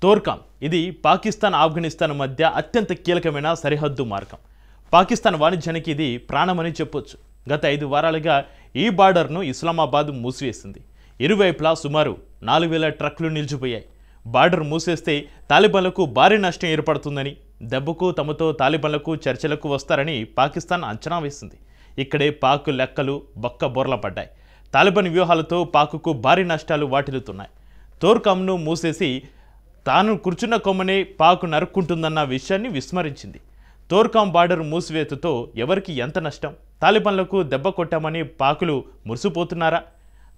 తోర్కాం ఇది పాకిస్తాన్ ఆఫ్ఘనిస్తాన్ మధ్య అత్యంత కీలకమైన సరిహద్దు మార్గం. పాకిస్తాన్ వాణిజ్యానికి ఇది ప్రాణమని చెప్పొచ్చు. గత 5 వారాలుగా ఈ బార్డర్ను ఇస్లామాబాద్ మూసివేసింది. ఇరువైపులా సుమారు 4000 ట్రక్కులు నిలిచిపోయాయి. బార్డర్ మూసేస్తే తాలిబాన్లకు భారీ నష్టం ఏర్పడుతుందని, దెబ్బకు తమతో తాలిబాన్లకు చర్చలకు వస్తారని పాకిస్తాన్ అంచనా వేసింది. ఇక్కడే పాక్ లెక్కలు బొక్క బోర్ల పడ్డాయి. తాలిబాన్ వ్యూహాలతో పాకుకు భారీ నష్టాలు వాటిల్లుతున్నాయి. తోర్కాంను మూసేసి తాను కూర్చున్న కొమ్మనే పాక్ నరుక్కుంటుందన్న విషయాన్ని విస్మరించింది. తోర్కాం బార్డర్ మూసివేతతో ఎవరికి ఎంత నష్టం? తాలిబాన్లకు దెబ్బ కొట్టామని పాకులు మురిసిపోతున్నారా?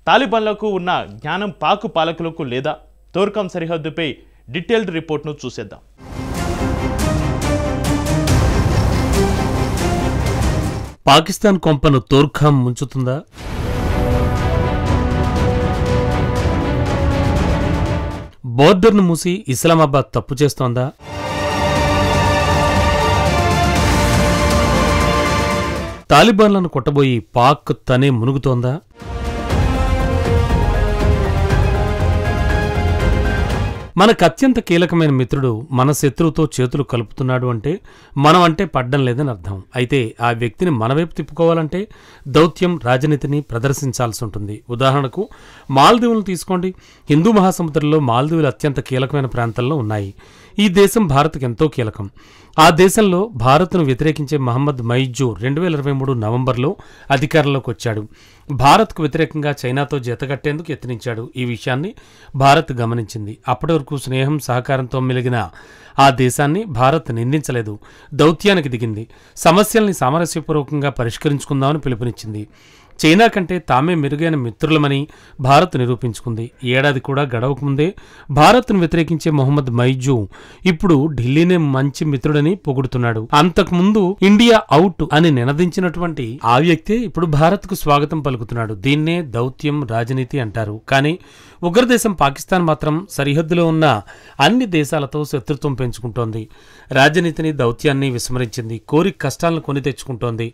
తాలిబాన్లకు ఉన్న జ్ఞానం పాకు పాలకులకు లేదా? తోర్కాం సరిహద్దుపై డీటెయిల్డ్ రిపోర్ట్ను చూసేద్దాం. పాకిస్తాన్ కొంపను తోర్కాం ముంచుతుందా? బోర్డర్ను మూసి ఇస్లామాబాద్ తప్పు చేస్తోందా? తాలిబాన్లను కొట్టబోయి పాక్ తనే మునుగుతోందా? మనకు అత్యంత కీలకమైన మిత్రుడు మన శత్రువుతో చేతులు కలుపుతున్నాడు అంటే మనం అంటే పడ్డం లేదని అర్థం. అయితే ఆ వ్యక్తిని మన వైపు తిప్పుకోవాలంటే దౌత్యం, రాజనీతిని ప్రదర్శించాల్సి ఉంటుంది. ఉదాహరణకు మాల్దీవులను తీసుకోండి. హిందూ మహాసముద్రంలో మాల్దీవులు అత్యంత కీలకమైన ప్రాంతాల్లో ఉన్నాయి. ఈ దేశం భారత్కు ఎంతో కీలకం. ఆ దేశంలో భారత్ను వ్యతిరేకించే మహమ్మద్ మైజూర్ 2023 నవంబర్లో అధికారంలోకి వచ్చాడు. భారత్కు వ్యతిరేకంగా చైనాతో జతగట్టేందుకు యత్నించాడు. ఈ విషయాన్ని భారత్ గమనించింది. అప్పటి వరకు స్నేహం, సహకారంతో మెలిగిన ఆ దేశాన్ని భారత్ నిందించలేదు. దౌత్యానికి దిగింది. సమస్యల్ని సామరస్యపూర్వకంగా పరిష్కరించుకుందామని పిలుపునిచ్చింది. చైనా కంటే తామే మెరుగైన మిత్రులమని భారత్ నిరూపించుకుంది. ఏడాది కూడా గడవకముందే భారత్ను వ్యతిరేకించే మొహమ్మద్ మైజూ ఇప్పుడు ఢిల్లీనే మంచి మిత్రుడని పొగుడుతున్నాడు. అంతకుముందు ఇండియా అవుట్ అని నినదించినటువంటి ఆ వ్యక్తే ఇప్పుడు భారత్కు స్వాగతం పలుకుతున్నాడు. దీన్నే దౌత్యం, రాజనీతి అంటారు. కానీ ఉగ్రదేశం పాకిస్తాన్ మాత్రం సరిహద్దులో ఉన్న అన్ని దేశాలతో శత్రుత్వం పెంచుకుంటోంది. రాజనీతిని, దౌత్యాన్ని విస్మరించింది. కోరి కష్టాలను కొని తెచ్చుకుంటోంది.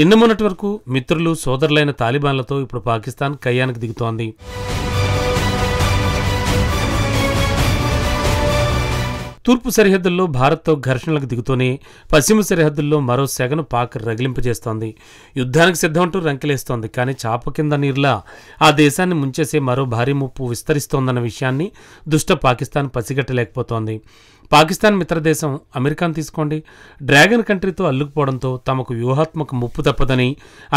నిన్న మొన్నటి వరకు మిత్రులు, సోదరులైన తాలిబాన్లతో ఇప్పుడు పాకిస్తాన్ కయ్యానికి దిగుతోంది. తూర్పు సరిహద్దుల్లో భారత్తో ఘర్షణలకు దిగుతూనే పశ్చిమ సరిహద్దుల్లో మరో సెగను పాక్ రగిలింపజేస్తోంది. యుద్ధానికి సిద్ధమంటూ రంకెలేస్తోంది. కానీ చాప కింద నీరులా ఆ దేశాన్ని ముంచేసే మరో భారీ ముప్పు విస్తరిస్తోందన్న విషయాన్ని దుష్ట పాకిస్తాన్ పసిగట్టలేకపోతోంది. పాకిస్తాన్ మిత్రదేశం అమెరికాను తీసుకోండి. డ్రాగన్ కంట్రీతో అల్లుకుపోవడంతో తమకు వ్యూహాత్మక ముప్పు తప్పదని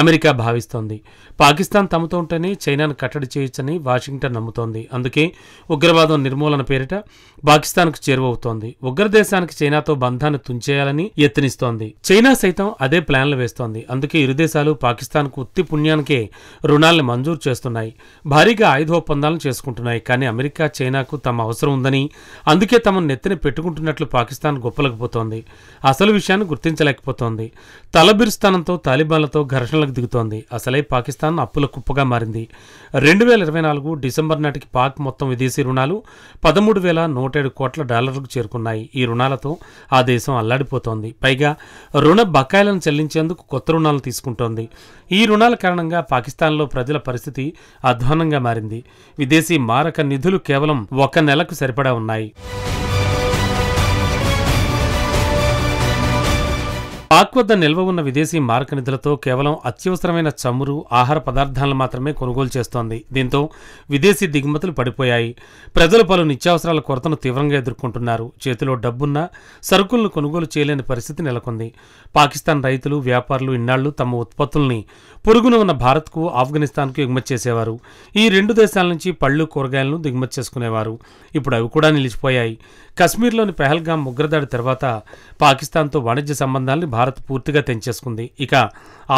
అమెరికా భావిస్తోంది. పాకిస్తాన్ తమతో ఉంటేనే చైనాను కట్టడి చేయొచ్చని వాషింగ్టన్ నమ్ముతోంది. అందుకే ఉగ్రవాదం నిర్మూలన పేరిట పాకిస్తాన్కు చేరువవుతోంది. ఉగ్రదేశానికి చైనాతో బంధాన్ని తుంచేయాలని యత్నిస్తోంది. చైనా సైతం అదే ప్లాన్లు వేస్తోంది. అందుకే ఇరు దేశాలు పాకిస్తాన్కు ఉత్తి పుణ్యానికే రుణాలను మంజూరు చేస్తున్నాయి. భారీగా ఆయుధ ఒప్పందాలను చేసుకుంటున్నాయి. కానీ అమెరికా చైనాకు తమ అవసరం ఉందని, అందుకే తమను నెత్తిన పెట్టుకుంటున్నట్లు పాకిస్తాన్ గొప్పలకపోతోంది. అసలు విషయాన్ని గుర్తించలేకపోతోంది. తలబిరుస్థానంతో తాలిబాన్లతో ఘర్షణలకు దిగుతోంది. అసలే పాకిస్తాన్ అప్పుల కుప్పగా మారింది. 2024 డిసెంబర్ నాటికి పాక్ మొత్తం విదేశీ రుణాలు $13,107 కోట్ల చేరుకున్నాయి. ఈ రుణాలతో ఆ దేశం అల్లాడిపోతోంది. పైగా రుణ బకాయిలను చెల్లించేందుకు కొత్త రుణాలు తీసుకుంటోంది. ఈ రుణాల కారణంగా పాకిస్తాన్లో ప్రజల పరిస్థితి అధ్వాన్నంగా మారింది. విదేశీ మారక నిధులు కేవలం 1 నెలకు సరిపడా ఉన్నాయి. పాక్ వద్ద నిల్వ ఉన్న విదేశీ మారక నిధులతో కేవలం అత్యవసరమైన చమురు, ఆహార పదార్థాలను మాత్రమే కొనుగోలు చేస్తోంది. దీంతో విదేశీ దిగుమతులు పడిపోయాయి. ప్రజలు పలు నిత్యావసరాల కొరతను తీవ్రంగా ఎదుర్కొంటున్నారు. చేతిలో డబ్బున్నా సరుకులను కొనుగోలు చేయలేని పరిస్థితి నెలకొంది. పాకిస్తాన్ రైతులు, వ్యాపారులు ఇన్నాళ్లు తమ ఉత్పత్తుల్ని పొరుగున ఉన్న భారత్కు, ఆఫ్ఘనిస్తాన్కు ఎగుమతి చేసేవారు. ఈ 2 దేశాల నుంచి పళ్ళు, కూరగాయలను దిగుమతి చేసుకునేవారు. ఇప్పుడు అవి కూడా నిలిచిపోయాయి. కశ్మీర్లోని పెహల్గాం ఉగ్రదాడి తర్వాత పాకిస్తాన్తో వాణిజ్య సంబంధాల్ని భారత్ పూర్తిగా తెంచేసుకుంది. ఇక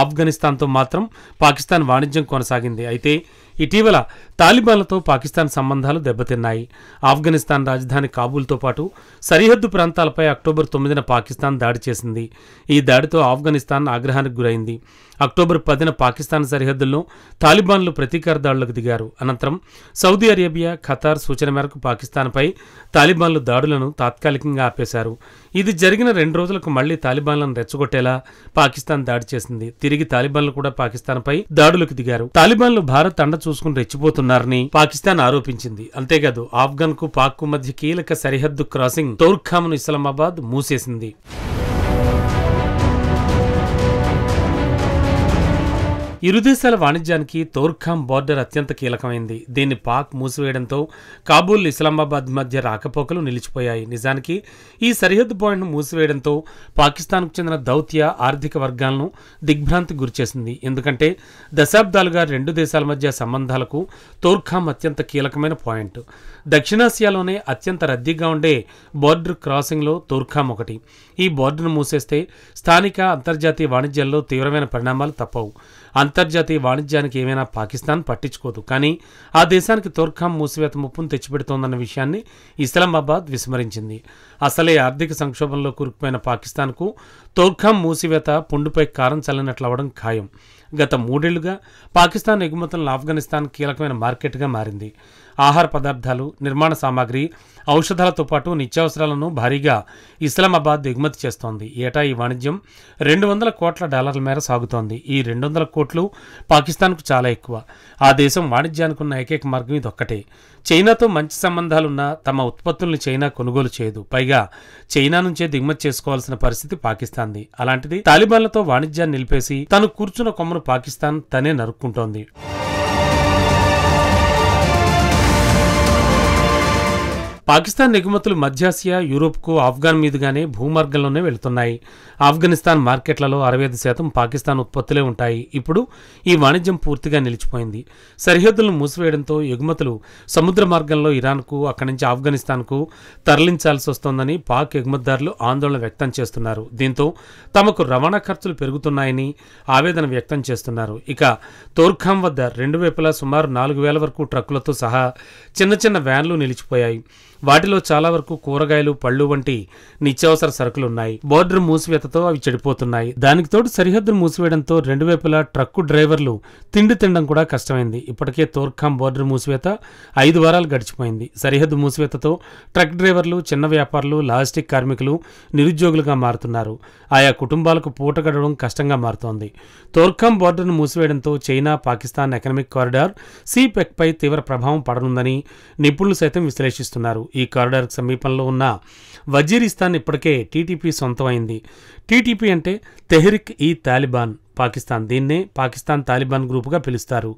ఆఫ్ఘనిస్తాన్తో మాత్రం పాకిస్తాన్ వాణిజ్యం కొనసాగింది. అయితే ఇటీవల తాలిబాన్లతో పాకిస్తాన్ సంబంధాలు దెబ్బతిన్నాయి. ఆఫ్ఘనిస్తాన్ రాజధాని కాబూల్తో పాటు సరిహద్దు ప్రాంతాలపై అక్టోబర్ 9న పాకిస్తాన్ దాడి చేసింది. ఈ దాడితో ఆఫ్ఘనిస్తాన్ ఆగ్రహానికి గురైంది. అక్టోబర్ 10న పాకిస్తాన్ సరిహద్దుల్లో తాలిబాన్లు ప్రతీకార దాడులకు దిగారు. అనంతరం సౌదీ అరేబియా, ఖతార్ సూచన మేరకు పాకిస్తాన్పై తాలిబాన్లు దాడులను తాత్కాలికంగా ఆపేశారు. ఇది జరిగిన 2 రోజులకు మళ్లీ తాలిబాన్లను రెచ్చగొట్టేలా పాకిస్తాన్ దాడి చేసింది. తిరిగి తాలిబాన్లు కూడా పాకిస్తాన్పై దాడులకు దిగారు. తాలిబాన్లు భారత్ అండ చూసుకుని రెచ్చిపోతున్నారని పాకిస్తాన్ ఆరోపించింది. అంతేకాదు ఆఫ్ఘన్ కు పాక్ కు మధ్య కీలక సరిహద్దు క్రాసింగ్ తోర్ఖామ్ను ఇస్లామాబాద్ మూసేసింది. ఇరు దేశాల వాణిజ్యానికి తోర్ఖామ్ బార్డర్ అత్యంత కీలకమైంది. దీన్ని పాక్ మూసివేయడంతో కాబూల్, ఇస్లామాబాద్ మధ్య రాకపోకలు నిలిచిపోయాయి. నిజానికి ఈ సరిహద్దు పాయింట్ను మూసివేయడంతో పాకిస్తాన్కు చెందిన దౌత్య ఆర్థిక వర్గాలను దిగ్భ్రాంతికి గురిచేసింది. ఎందుకంటే దశాబ్దాలుగా 2 దేశాల మధ్య సంబంధాలకు తోర్ఖామ్ అత్యంత కీలకమైన పాయింట్. దక్షిణాసియాలోనే అత్యంత రద్దీగా ఉండే బార్డర్ క్రాసింగ్లో తోర్ఖామ్ ఒకటి. ఈ బార్డర్ను మూసేస్తే స్థానిక అంతర్జాతీయ వాణిజ్యాల్లో తీవ్రమైన పరిణామాలు తప్పవు. అంతర్జాతీయ వాణిజ్యానికి ఏమైనా పాకిస్తాన్ పట్టించుకోదు. కానీ ఆ దేశానికి తోర్ఖామ్ మూసివేత ముప్పును తెచ్చిపెడుతోందన్న విషయాన్ని ఇస్లామాబాద్ విస్మరించింది. అసలే ఆర్థిక సంక్షోభంలో కూరుకుపోయిన పాకిస్తాన్కు తోర్ఖామ్ మూసివేత పుండుపై కారం చల్లినట్లు అవడం ఖాయం. గత 3 ఏళ్లుగా పాకిస్తాన్ ఎగుమతులను ఆఫ్ఘనిస్తాన్ కీలకమైన మార్కెట్గా మారింది. ఆహార పదార్థాలు, నిర్మాణ సామాగ్రి, ఔషధాలతో పాటు నిత్యావసరాలను భారీగా ఇస్లామాబాద్ ఎగుమతి చేస్తోంది. ఏటా ఈ వాణిజ్యం $200 కోట్ల మేర సాగుతోంది. ఈ 200 కోట్లు పాకిస్తాన్కు చాలా ఎక్కువ. ఆ దేశం వాణిజ్యానికి ఉన్న ఏకైక మార్గం ఇదొక్కటే. చైనాతో మంచి సంబంధాలున్నా తమ ఉత్పత్తుల్ని చైనా కొనుగోలు చేయదు. పైగా చైనా నుంచే దిగుమతి చేసుకోవాల్సిన పరిస్థితి పాకిస్తాన్ది. అలాంటిది తాలిబాన్లతో వాణిజ్యాన్ని నిలిపేసి తను కూర్చున్న కొమ్మను పాకిస్తాన్ తనే నరుక్కుంటోంది. పాకిస్తాన్ ఎగుమతులు మధ్యాసియా, యూరోప్కు ఆఫ్ఘన్ మీదుగానే భూమార్గంలోనే వెళుతున్నాయి. ఆఫ్ఘనిస్తాన్ మార్కెట్లలో 65% పాకిస్తాన్ ఉత్పత్తులే ఉంటాయి. ఇప్పుడు ఈ వాణిజ్యం పూర్తిగా నిలిచిపోయింది. సరిహద్దులను మూసివేయడంతో ఎగుమతులు సముద్ర మార్గంలో ఇరాన్కు, అక్కడి నుంచి ఆఫ్ఘనిస్తాన్కు తరలించాల్సి వస్తోందని పాక్ ఎగుమతిదారులు ఆందోళన వ్యక్తం చేస్తున్నారు. దీంతో తమకు రవాణా ఖర్చులు పెరుగుతున్నాయని ఆవేదన వ్యక్తం చేస్తున్నారు. ఇక తోర్ఖామ్ వద్ద 2 వైపులా సుమారు 4000 వరకు ట్రక్కులతో సహా చిన్న చిన్న వ్యాన్లు నిలిచిపోయాయి. వాటిలో చాలా వరకు కూరగాయలు, పళ్ళు వంటి నిత్యావసర సరుకులున్నాయి. బోర్డర్ మూసివేతతో అవి చెడిపోతున్నాయి. దానికి తోడు సరిహద్దును మూసివేయడంతో 2 వైపులా ట్రక్కు డ్రైవర్లు తిండి తినడం కూడా కష్టమైంది. ఇప్పటికే తోర్ఖామ్ బోర్డర్ మూసివేత 5 వారాలు గడిచిపోయింది. సరిహద్దు మూసివేతతో ట్రక్ డ్రైవర్లు, చిన్న వ్యాపారులు, లాజిస్టిక్ కార్మికులు నిరుద్యోగులుగా మారుతున్నారు. ఆయా కుటుంబాలకు పూట గడవడం కష్టంగా మారుతోంది. తోర్ఖామ్ బోర్డర్ను మూసివేయడంతో చైనా, పాకిస్తాన్ ఎకనామిక్ కారిడార్ సిపెక్ పై తీవ్ర ప్రభావం పడనుందని నిపుణులు సైతం విశ్లేషిస్తున్నారు. ఈ కారిడార్కు సమీపంలో ఉన్న వజీరిస్తాన్ ఇప్పటికే టీటీపీ సొంతమైంది. టీటీపీ అంటే తెహ్రిక్ ఈ తాలిబాన్ పాకిస్తాన్. దీన్నే పాకిస్తాన్ తాలిబాన్ గ్రూపుగా పిలుస్తారు.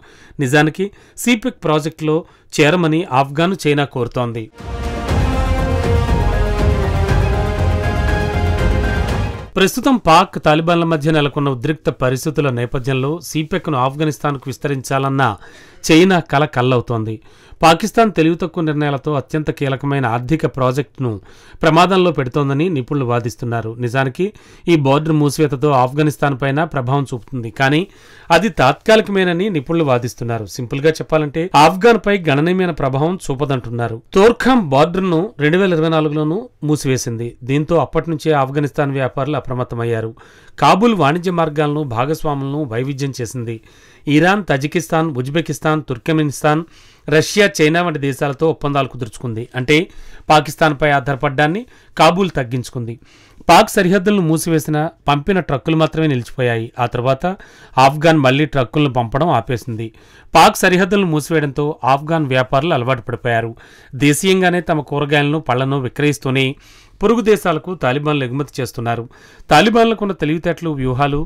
నిజానికి సిపెక్ ప్రాజెక్టులో చేరమని ఆఫ్ఘన్, చైనా కోరుతోంది. ప్రస్తుతం పాక్, తాలిబాన్ల మధ్య నెలకొన్న ఉద్రిక్త పరిస్థితుల నేపథ్యంలో సిపెక్ను ఆఫ్ఘనిస్తాన్కు విస్తరించాలన్న చైనా కల కల్లవుతోంది. పాకిస్తాన్ తెలివి తక్కువ నిర్ణయాలతో అత్యంత కీలకమైన ఆర్థిక ప్రాజెక్టును ప్రమాదంలో పెడుతోందని నిపుణులు వాదిస్తున్నారు. నిజానికి ఈ బోర్డర్ మూసివేతతో ఆఫ్ఘనిస్తాన్ పైన ప్రభావం చూపుతుంది. కానీ అది తాత్కాలికమేనని నిపుణులు వాదిస్తున్నారు. సింపుల్ గా చెప్పాలంటే ఆఫ్ఘన్ పై గణనీయమైన ప్రభావం చూపదంటున్నారు. తోర్ఖామ్ బార్డర్ను 2024లోనూ మూసివేసింది. దీంతో అప్పటి నుంచే ఆఫ్ఘనిస్తాన్ వ్యాపారులు అప్రమత్తమయ్యారు. కాబూల్ వాణిజ్య మార్గాలను, భాగస్వాములను వైవిధ్యం చేసింది. Iran, Tajikistan, Uzbekistan, Turkmenistan, Russia, China వంటి దేశాలతో ఒప్పందాలు కుదుర్చుకుంది. అంటే పాకిస్తాన్పై ఆధారపడ్డాన్ని కాబూల్ తగ్గించుకుంది. పాక్ సరిహద్దులను మూసివేసిన పంపిన ట్రక్కులు మాత్రమే నిలిచిపోయాయి. ఆ తర్వాత ఆఫ్ఘన్ మళ్లీ ట్రక్కులను పంపడం ఆపేసింది. పాక్ సరిహద్దులను మూసివేయడంతో ఆఫ్ఘన్ వ్యాపారులు అలవాటు పడిపోయారు. దేశీయంగానే తమ కూరగాయలను, పళ్లను విక్రయిస్తూనే పొరుగు దేశాలకు తాలిబాన్లు ఎగుమతి చేస్తున్నారు. తాలిబాన్లకున్న తెలివితేటలు, వ్యూహాలు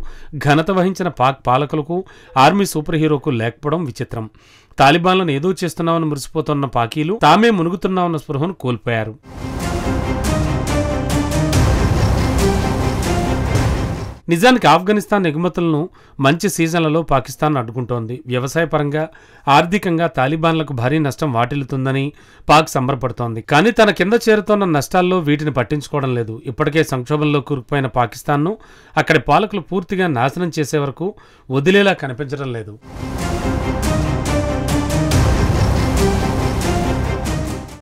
ఘనత వహించిన పాక్ పాలకులకు, ఆర్మీ సూపర్ హీరోకు లేకపోవడం విచిత్రం. తాలిబాన్లను ఏదో చేస్తున్నామని మురిసిపోతున్న పాకీలు తామే మునుగుతున్నామన్న స్పృహను కోల్పోయారు. నిజానికి ఆఫ్ఘనిస్తాన్ ఎగుమతులను మంచి సీజన్లలో పాకిస్తాన్ అడ్డుకుంటోంది. వ్యవసాయపరంగా, ఆర్థికంగా తాలిబాన్లకు భారీ నష్టం వాటిల్లుతుందని పాక్ సంబరపడుతోంది. కానీ తన కింద చేరుతోన్న నష్టాల్లో వీటిని పట్టించుకోవడం లేదు. ఇప్పటికే సంక్షోభంలో కూరుకుపోయిన పాకిస్తాన్ను అక్కడి పాలకులు పూర్తిగా నాశనం చేసే వరకు వదిలేలా కనిపించడం లేదు.